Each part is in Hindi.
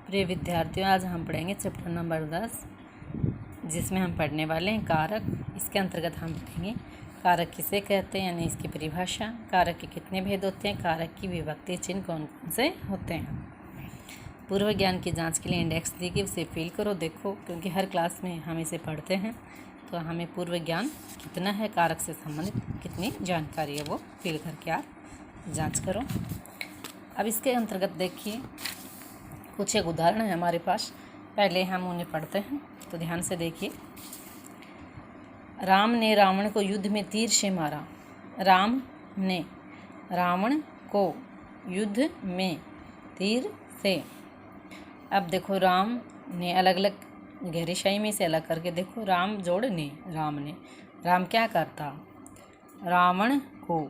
प्रिय विद्यार्थियों, आज हम पढ़ेंगे चैप्टर नंबर 10, जिसमें हम पढ़ने वाले हैं कारक। इसके अंतर्गत हम पढ़ेंगे कारक किसे कहते हैं, यानी इसकी परिभाषा, कारक के कितने भेद होते हैं, कारक की विभक्ति चिन्ह कौन कौन से होते हैं। पूर्व ज्ञान की जांच के लिए इंडेक्स दी गई, उसे फिल करो, देखो, क्योंकि हर क्लास में हम इसे पढ़ते हैं, तो हमें पूर्व ज्ञान कितना है, कारक से संबंधित कितनी जानकारी है, वो फिल करके आप जाँच करो। अब इसके अंतर्गत देखिए, कुछ एक उदाहरण है हमारे पास, पहले हम उन्हें पढ़ते हैं, तो ध्यान से देखिए। राम ने रावण को युद्ध में तीर से मारा। राम ने रावण को युद्ध में तीर से। अब देखो, राम ने अलग अलग गहरी शाई में से अलग करके देखो, राम जोड़ ने, राम ने, राम क्या करता, रावण को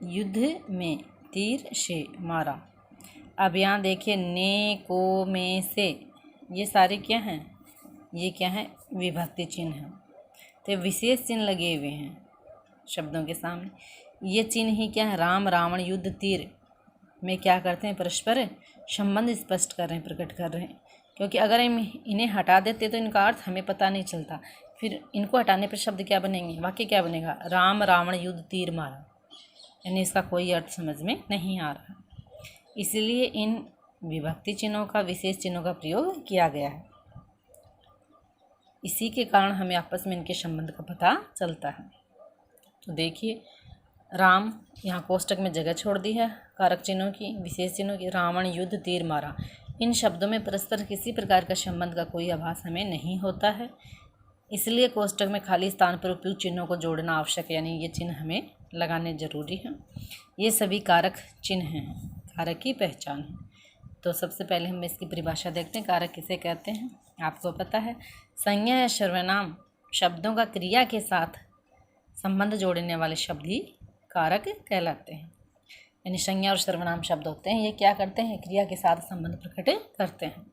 युद्ध में तीर से मारा। अब यहाँ देखिए, ने, को, में, से, ये सारे क्या हैं, ये क्या है, विभक्ति चिन्ह हैं। तो विशेष चिन्ह लगे हुए हैं शब्दों के सामने। ये चिन्ह ही क्या है, राम, रावण, युद्ध, तीर में क्या करते हैं, परस्पर संबंध स्पष्ट कर रहे हैं, प्रकट कर रहे हैं। क्योंकि अगर हम इन्हें हटा देते तो इनका अर्थ हमें पता नहीं चलता। फिर इनको हटाने पर शब्द क्या बनेंगे, वाक्य क्या बनेगा, राम रावण युद्ध तीर मारा, यानी इसका कोई अर्थ समझ में नहीं आ रहा। इसलिए इन विभक्ति चिन्हों का, विशेष चिन्हों का प्रयोग किया गया है। इसी के कारण हमें आपस में इनके संबंध का पता चलता है। तो देखिए, राम, यहाँ कोष्टक में जगह छोड़ दी है कारक चिन्हों की, विशेष चिन्हों की। रावण युद्ध तीर मारा, इन शब्दों में परस्पर किसी प्रकार का संबंध का कोई आभास हमें नहीं होता है, इसलिए कोष्टक में खाली स्थान पर उपयुक्त चिन्हों को जोड़ना आवश्यक है, यानी ये चिन्ह हमें लगाने जरूरी है। ये सभी कारक चिन्ह हैं, कारक की पहचान है। तो सबसे पहले हम इसकी परिभाषा देखते हैं, कारक किसे कहते हैं। आपको पता है, संज्ञा या सर्वनाम शब्दों का क्रिया के साथ संबंध जोड़ने वाले शब्द ही कारक कहलाते हैं। यानी संज्ञा और सर्वनाम शब्द होते हैं, ये क्या करते हैं, क्रिया के साथ संबंध प्रकट करते हैं।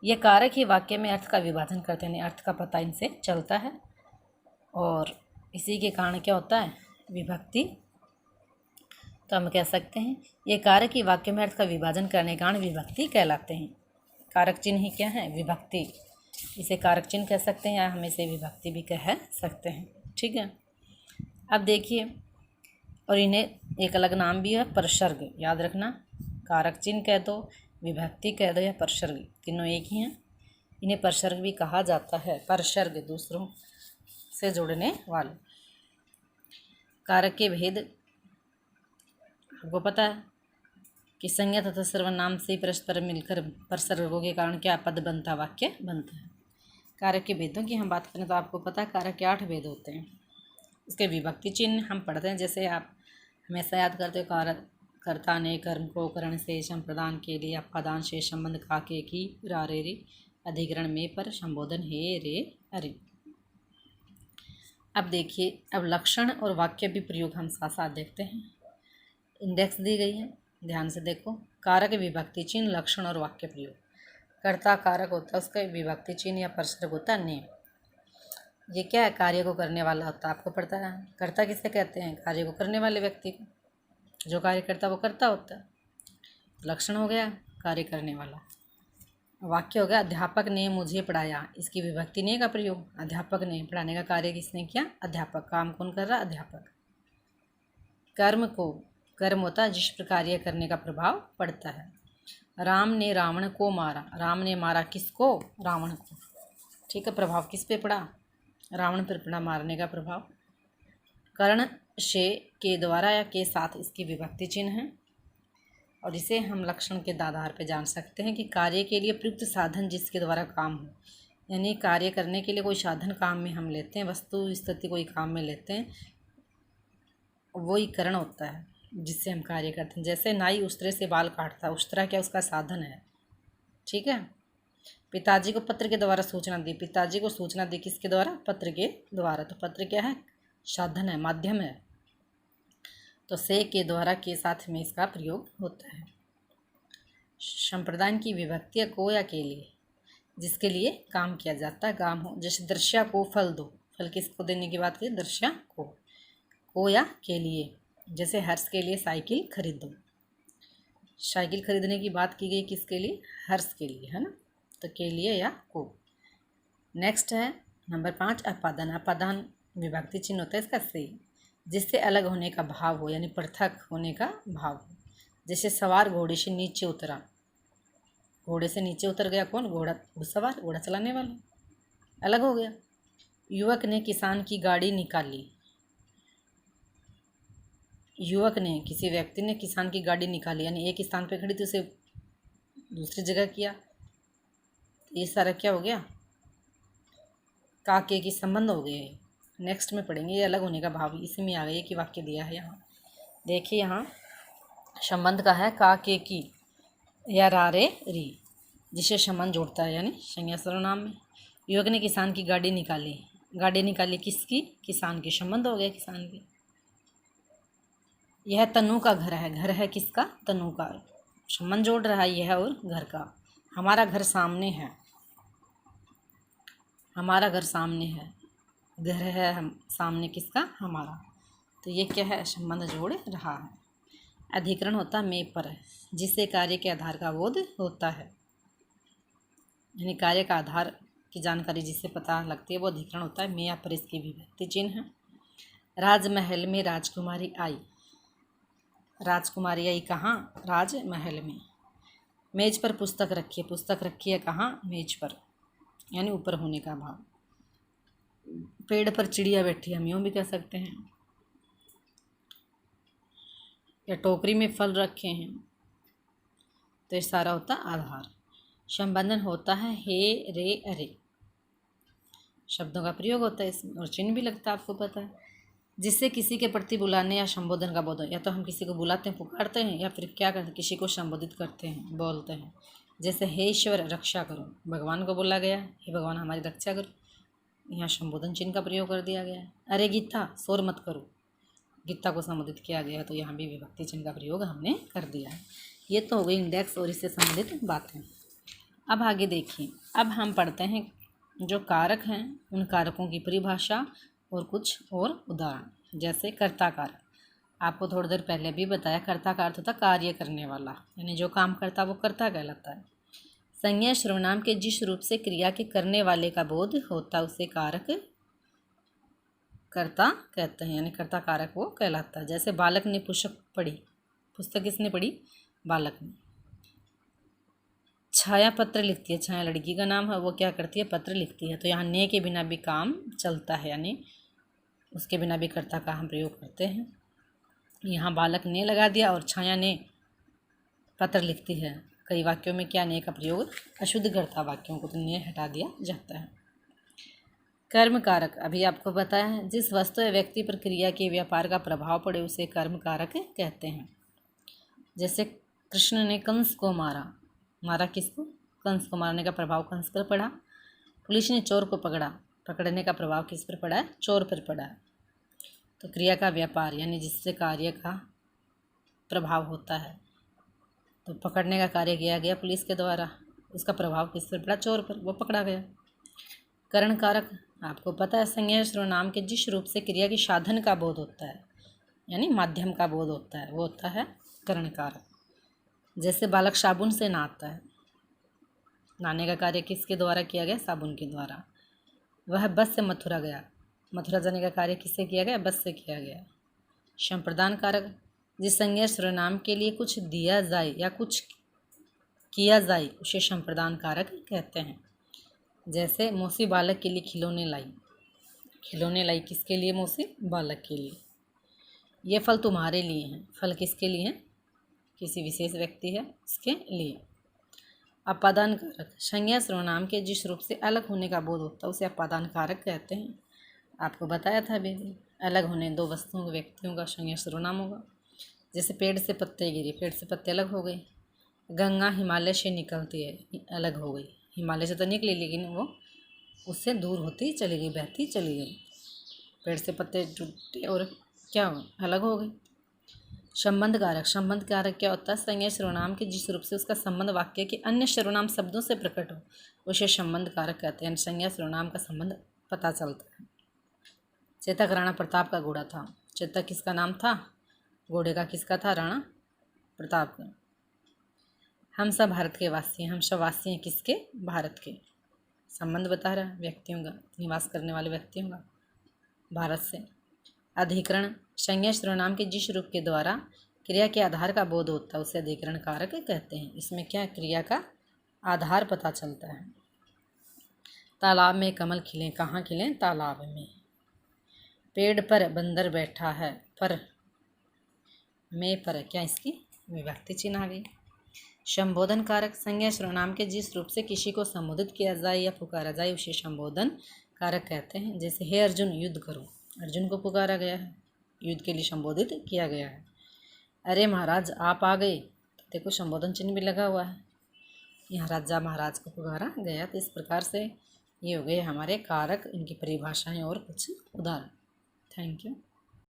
ये कारक ही वाक्य में अर्थ का विभाजन करते हैं, अर्थ का पता इनसे चलता है, और इसी के कारण क्या होता है, विभक्ति। तो हम कह सकते हैं ये कारक ही वाक्य में अर्थ का विभाजन करने के कारण विभक्ति कहलाते हैं। कारक चिन्ह ही क्या है, विभक्ति। इसे कारक चिन्ह कह सकते हैं या हम इसे विभक्ति भी कह सकते हैं, ठीक है। अब देखिए, और इन्हें एक अलग नाम भी है, परसर्ग, याद रखना। कारक चिन्ह कह दो, विभक्ति कह दो या परसर्ग, तीनों एक ही हैं। इन्हें परसर्ग भी कहा जाता है, परसर्ग, दूसरों से जोड़ने वाले। कारक के भेद आपको पता है कि संज्ञा तथा सर्वनाम से परस्पर मिलकर परसर्गों के कारण क्या पद बनता, वाक्य बनता है। कारक के भेदों की हम बात करें तो आपको पता है कारक के 8 भेद होते हैं। इसके विभक्ति चिन्ह हम पढ़ते हैं, जैसे आप हमेशा याद करते हो, कारक कर्ता ने, कर्म को, करण से, संप्रदान के लिए, अपादान से, संबंध का, के, की, रा, रे, रे, अधिकरण में, पर, संबोधन हे, रे, अरे। अब देखिए, अब लक्षण और वाक्य भी प्रयोग हम साथ साथ देखते हैं। इंडेक्स दी गई है, ध्यान से देखो। कारक, विभक्ति चिन्ह, लक्षण और वाक्य प्रयोग। कर्ता कारक होता है, उसका विभक्ति चिन्ह या परसर्ग होता है ने। ये क्या है, कार्य को करने वाला होता है, आपको पता है। कर्ता किसे कहते हैं, कार्य को करने वाले व्यक्ति को, जो कार्य करता है वो कर्ता होता है। लक्षण हो गया कार्य करने वाला। वाक्य हो गया, अध्यापक ने मुझे पढ़ाया, इसकी विभक्ति ने का प्रयोग, अध्यापक ने, पढ़ाने का कार्य किसने किया, अध्यापक, काम कौन कर रहा, अध्यापक। कर्म को, कर्म होता है जिस पर कार्य करने का प्रभाव पड़ता है। राम ने रावण को मारा, राम ने मारा किसको, रावण को, ठीक है। प्रभाव किस पे पड़ा, रावण पर पड़ा मारने का प्रभाव। कर्ण से, के द्वारा या के साथ, इसकी विभक्ति चिन्ह है, और इसे हम लक्षण के आधार पर जान सकते हैं कि कार्य के लिए प्रयुक्त साधन जिसके द्वारा काम हो, यानी कार्य करने के लिए कोई साधन काम में हम लेते हैं, वस्तु स्थिति कोई काम में लेते हैं, वही कर्ण होता है जिससे हम कार्य करते हैं। जैसे नाई उस्तरे से बाल काटता है, उस्तरा क्या उसका साधन है, ठीक है। पिताजी को पत्र के द्वारा सूचना दी, पिताजी को सूचना दी किसके द्वारा, पत्र के द्वारा। तो पत्र क्या है, साधन है, माध्यम है। तो से, के द्वारा, के साथ में इसका प्रयोग होता है। संप्रदान की विभक्ति को या के लिए, जिसके लिए काम किया जाता है, काम हो। जैसे दृश्या को फल दो, फल किसको देने की बात की, दृश्या को या के लिए। जैसे हर्ष के लिए साइकिल खरीदो। साइकिल खरीदने की बात की गई किसके लिए? हर्ष के लिए, है ना, तो के लिए या को। नेक्स्ट है नंबर 5 अपादान। अपादान विभक्ति चिन्ह होता है इसका से, जिससे अलग होने का भाव हो, यानी पृथक होने का भाव हो। जैसे सवार घोड़े से नीचे उतरा, घोड़े से नीचे उतर गया कौन? घोड़ा, घुड़सवार, घोड़ा चलाने वाला, अलग हो गया। युवक ने किसान की गाड़ी निकाली, युवक ने, किसी व्यक्ति ने किसान की गाड़ी निकाली, यानी एक स्थान पे खड़ी थी उसे दूसरी जगह किया, ये सारा क्या हो गया? काके की संबंध हो गए। नेक्स्ट में पढ़ेंगे ये अलग होने का भाव, इसमें आ गया कि वाक्य दिया है यहाँ। देखिए यहाँ संबंध का है काके की या रारे री, जिसे संबंध जोड़ता है, यानी संज्ञा सर्वनाम में। युवक ने किसान की गाड़ी निकाली, गाड़ी निकाली किसकी? किसान की, संबंध हो गया किसान की। यह तनु का घर है, घर है किसका? तनु का, संबंध जोड़ रहा है यह और घर का। हमारा घर सामने है, हमारा घर सामने है, घर है हम सामने किसका? हमारा, तो ये क्या है? संबंध जोड़ रहा है। अधिकरण होता है में पर, जिससे कार्य के आधार का बोध होता है, यानी कार्य का आधार की जानकारी जिससे पता लगती है वो अधिकरण होता है। में या पर इसके विभक्ति चिन्ह है। राजमहल में राजकुमारी आई, राजकुमारी आई कहाँ? राजमहल में। मेज पर पुस्तक रखी है, पुस्तक रखी है कहाँ? मेज पर, यानी ऊपर होने का भाव। पेड़ पर चिड़िया बैठी, हम यूँ भी कह सकते हैं। या टोकरी में फल रखे हैं, तो ये सारा होता आधार। संबंधन होता है हे रे अरे, शब्दों का प्रयोग होता है इसमें, और चिन्ह भी लगता है, आपको पता है। जिससे किसी के प्रति बुलाने या संबोधन का बोध हो, या तो हम किसी को बुलाते हैं, पुकारते हैं, या फिर क्या करते हैं? किसी को संबोधित करते हैं, बोलते हैं। जैसे हे ईश्वर रक्षा करो, भगवान को बोला गया, हे भगवान हमारी रक्षा करो, यहाँ संबोधन चिन्ह का प्रयोग कर दिया गया है। अरे गीता शोर मत करो, गीता को संबोधित किया गया, तो यहाँ भी विभक्ति चिन्ह का प्रयोग हमने कर दिया है। ये तो हो गई इंडेक्स और इससे संबंधित बातें। अब आगे देखिए, अब हम पढ़ते हैं जो कारक हैं उन कारकों की परिभाषा और कुछ और उदाहरण। जैसे कर्ता कारक, आपको थोड़ी देर पहले भी बताया, कर्ता का अर्थ होता कार्य करने वाला, यानी जो काम करता वो कर्ता कहलाता है। संज्ञा सर्वनाम के जिस रूप से क्रिया के करने वाले का बोध होता है उसे कारक कर्ता कहते हैं, यानी कर्ता कारक वो कहलाता है। जैसे बालक ने पुस्तक पढ़ी, पुस्तक किसने पढ़ी? बालक ने। छाया पत्र लिखती है, छाया लड़की का नाम है, वो क्या करती है? पत्र लिखती है, तो यहाँ ने के बिना भी काम चलता है, यानी उसके बिना भी कर्ता का हम प्रयोग करते हैं। यहाँ बालक ने लगा दिया और छाया ने पत्र लिखती है। कई वाक्यों में क्या ने का प्रयोग अशुद्ध करता वाक्यों को, तो ने हटा दिया जाता है। कर्म कारक, अभी आपको पता है, जिस वस्तु या व्यक्ति पर क्रिया के व्यापार का प्रभाव पड़े उसे कर्म कारक कहते हैं। जैसे कृष्ण ने कंस को मारा, मारा किसको? कंस को। मारने का प्रभाव कंस पर पड़ा। पुलिस ने चोर को पकड़ा, पकड़ने का प्रभाव किस पर पड़ा है? चोर पर पड़ा है। तो क्रिया का व्यापार, यानी जिससे कार्य का प्रभाव होता है, तो पकड़ने का कार्य किया गया पुलिस के द्वारा, उसका प्रभाव किस पर पड़ा? चोर पर, वो पकड़ा गया। करण कारक, आपको पता है, संज्ञा सर्वनाम के जिस रूप से क्रिया के साधन का बोध होता है, यानी माध्यम का बोध होता है, वो होता है करण कारक। जैसे बालक साबुन से नहाता है, नहाने का कार्य किसके द्वारा किया गया? साबुन के द्वारा। वह बस से मथुरा गया, मथुरा जाने का कार्य किससे किया गया? बस से किया गया। संप्रदान कारक, जिस संज्ञा सर्वनाम के लिए कुछ दिया जाए या कुछ किया जाए उसे संप्रदान कारक कहते हैं। जैसे मौसी बालक के लिए खिलौने लाई, खिलौने लाई किसके लिए? मौसी बालक के लिए। ये फल तुम्हारे लिए हैं, फल किसके लिए हैं? किसी विशेष व्यक्ति है उसके लिए। अपादान कारक, संज्ञा सर्वनाम के जिस रूप से अलग होने का बोध होता है उसे अपादान कारक कहते हैं। आपको बताया था अभी, अलग होने दो वस्तुओं व्यक्तियों का संज्ञा सर्वनाम होगा। जैसे पेड़ से पत्ते गिरे, पेड़ से पत्ते अलग हो गए। गंगा हिमालय से निकलती है, अलग हो गई, हिमालय से तो निकली लेकिन वो उससे दूर होती चली गई, बहती चली गई। पेड़ से पत्ते टूटे और क्या हो? अलग हो गई। संबंध कारक, संबंध कारक क्या होता है? संज्ञा सर्वनाम के जिस रूप से उसका संबंध वाक्य के अन्य सर्वनाम शब्दों से प्रकट हो उसे संबंध कारक कहते हैं। संज्ञा सर्वनाम का संबंध पता चलता है। चेतक राणा प्रताप का घोड़ा था, चेतक किसका नाम था? घोड़े का किसका था? राणा प्रताप का। हम सब भारत के वासी हैं। हम सब वासी हैं किसके? भारत के। संबंध बता रहा है व्यक्तियों का, निवास करने वाले व्यक्तियों का भारत से। अधिकरण संज्ञा सर्वनाम के जिस रूप के द्वारा क्रिया के आधार का बोध होता है उसे अधिकरण कारक कहते हैं। इसमें क्या क्रिया का आधार पता चलता है। तालाब में कमल खिले, कहाँ खिले? तालाब में। पेड़ पर बंदर बैठा है, पर में पर क्या इसकी विभक्ति चिन्ह आ गई। संबोधन कारक संज्ञा सर्वनाम के जिस रूप से किसी को संबोधित किया जाए या पुकारा जाए उसे संबोधन कारक कहते हैं। जैसे हे अर्जुन युद्ध करो, अर्जुन को पुकारा गया है, युद्ध के लिए संबोधित किया गया है। अरे महाराज आप आ गए, तो देखो संबोधन चिन्ह भी लगा हुआ है, यहाँ राजा महाराज को पुकारा गया। तो इस प्रकार से ये हो गए हमारे कारक, इनकी परिभाषाएं और कुछ उदाहरण। Thank you.